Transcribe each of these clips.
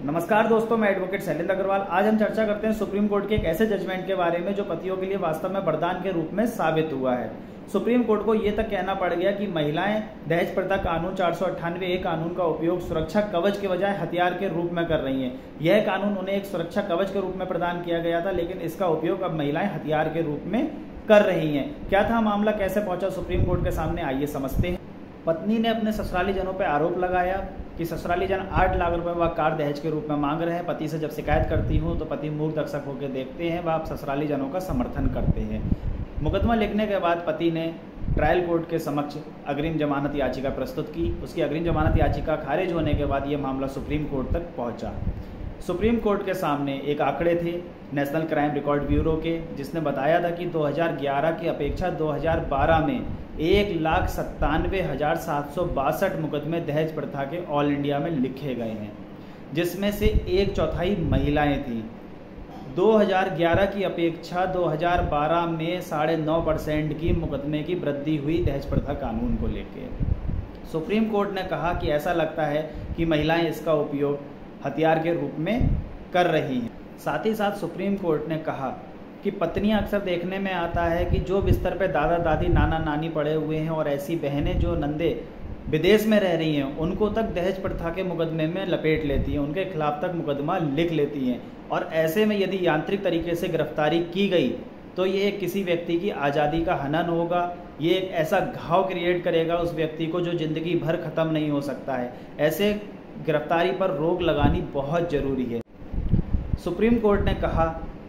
नमस्कार दोस्तों, मैं एडवोकेट शैलेंद्र अग्रवाल। आज हम चर्चा करते हैं सुप्रीम कोर्ट के एक ऐसे जजमेंट के बारे में जो पतियों के लिए वास्तव में वरदान के रूप में साबित हुआ है। सुप्रीम कोर्ट को ये तक कहना पड़ गया कि महिलाएं दहेज प्रथा कानून 498A कानून का उपयोग सुरक्षा कवच के बजाय हथियार के रूप में कर रही हैं। यह कानून उन्हें एक सुरक्षा कवच के रूप में प्रदान किया गया था, लेकिन इसका उपयोग अब महिलाएं हथियार के रूप में कर रही हैं। क्या था मामला, कैसे पहुंचा सुप्रीम कोर्ट के सामने, आइए समझते हैं। पत्नी ने अपने ससुराली जनों पर आरोप लगाया कि ससुराली जन 8 लाख रुपए वह कार दहेज के रूप में मांग रहे हैं। पति से जब शिकायत करती हूँ तो पति मूक दर्शक होकर देखते हैं, वह ससुराली जनों का समर्थन करते हैं। मुकदमा लिखने के बाद पति ने ट्रायल कोर्ट के समक्ष अग्रिम जमानत याचिका प्रस्तुत की। उसकी अग्रिम जमानत याचिका खारिज होने के बाद ये मामला सुप्रीम कोर्ट तक पहुंचा। सुप्रीम कोर्ट के सामने एक आंकड़े थे नेशनल क्राइम रिकॉर्ड ब्यूरो के, जिसने बताया था कि 2011 की अपेक्षा 2012 में 1,97,762 मुकदमे दहेज प्रथा के ऑल इंडिया में लिखे गए हैं, जिसमें से 1/4 महिलाएं थीं। 2011 की अपेक्षा 2012 में 9.5% की मुकदमे की वृद्धि हुई दहेज प्रथा कानून को लेकर। सुप्रीम कोर्ट ने कहा कि ऐसा लगता है कि महिलाएं इसका उपयोग हथियार के रूप में कर रही हैं। साथ ही साथ सुप्रीम कोर्ट ने कहा कि पत्नियां अक्सर देखने में आता है कि जो बिस्तर पे दादा दादी नाना नानी पड़े हुए हैं और ऐसी बहनें जो नंदे विदेश में रह रही हैं, उनको तक दहेज प्रथा के मुकदमे में लपेट लेती हैं, उनके खिलाफ तक मुकदमा लिख लेती हैं। और ऐसे में यदि यांत्रिक तरीके से गिरफ्तारी की गई तो ये किसी व्यक्ति की आज़ादी का हनन होगा। ये एक ऐसा घाव क्रिएट करेगा उस व्यक्ति को जो ज़िंदगी भर ख़त्म नहीं हो सकता है। ऐसे गिरफ्तारी पर रोक लगानी बहुत ज़रूरी है। सुप्रीम कोर्ट ने कहा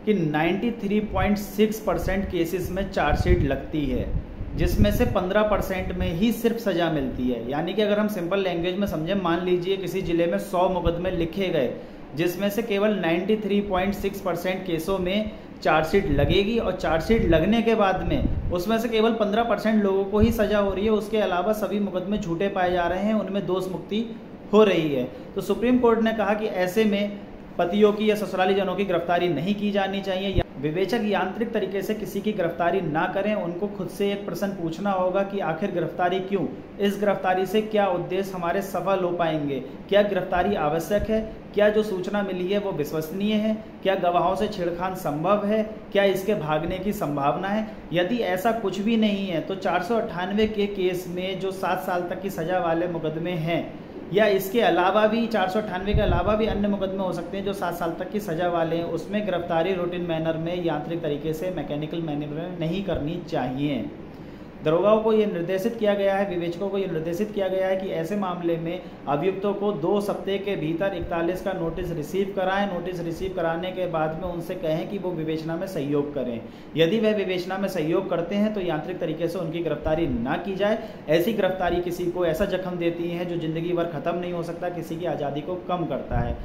कि 93.6% केसेस में चार्जशीट लगती है, जिसमें से 15% में ही सिर्फ सज़ा मिलती है। यानी कि अगर हम सिंपल लैंग्वेज में समझें, मान लीजिए किसी ज़िले में 100 मुकदमे लिखे गए, जिसमें से केवल 93.6% केसों में चार्जशीट लगेगी और चार्जशीट लगने के बाद में उसमें से केवल 15% लोगों को ही सज़ा हो रही है। उसके अलावा सभी मुकदमे झूठे पाए जा रहे हैं, उनमें दोष मुक्ति हो रही है। तो सुप्रीम कोर्ट ने कहा कि ऐसे में पतियों की या ससुराली जनों की गिरफ्तारी नहीं की जानी चाहिए। विवेचक यांत्रिक तरीके से किसी की गिरफ्तारी ना करें। उनको खुद से एक प्रश्न पूछना होगा कि आखिर गिरफ्तारी क्यों, इस गिरफ्तारी से क्या उद्देश्य हमारे सफल हो पाएंगे, क्या गिरफ्तारी आवश्यक है, क्या जो सूचना मिली है वो विश्वसनीय है, क्या गवाहों से छेड़खानी संभव है, क्या इसके भागने की संभावना है। यदि ऐसा कुछ भी नहीं है तो 498 के केस में जो 7 साल तक की सजा वाले मुकदमे हैं, या इसके अलावा भी 498 के अलावा भी अन्य मुकदमे हो सकते हैं जो 7 साल तक की सज़ा वाले हैं, उसमें गिरफ्तारी रूटीन मैनर में, यांत्रिक तरीके से, मैकेनिकल मैनर में नहीं करनी चाहिए। दरोगाओं को ये निर्देशित किया गया है, विवेचकों को ये निर्देशित किया गया है कि ऐसे मामले में अभियुक्तों को 2 सप्ताह के भीतर 41 का नोटिस रिसीव कराएं। नोटिस रिसीव कराने के बाद में उनसे कहें कि वो विवेचना में सहयोग करें। यदि वह विवेचना में सहयोग करते हैं तो यांत्रिक तरीके से उनकी गिरफ्तारी ना की जाए। ऐसी गिरफ्तारी किसी को ऐसा जख्म देती है जो जिंदगी भर खत्म नहीं हो सकता, किसी की आज़ादी को कम करता है।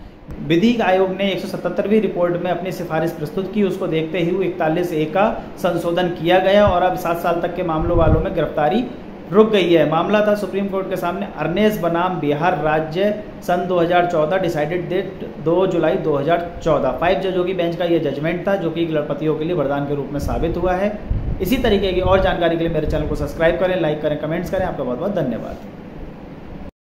विधिक आयोग ने 177वीं रिपोर्ट में अपनी सिफारिश प्रस्तुत की। उसको देखते हुए 41A का संशोधन किया गया और अब 7 साल तक के मामलों वालों में गिरफ्तारी रुक गई है। मामला था सुप्रीम कोर्ट के सामने अर्नेस बनाम बिहार राज्य सन 2014, डिसाइडेड डेट 2 जुलाई 2014। 5 जजों की बेंच का यह जजमेंट था, जो कि लड़पतियों के लिए वरदान के रूप में साबित हुआ है। इसी तरीके की और जानकारी के लिए मेरे चैनल को सब्सक्राइब करें, लाइक करें, कमेंट्स करें। आपका बहुत बहुत धन्यवाद।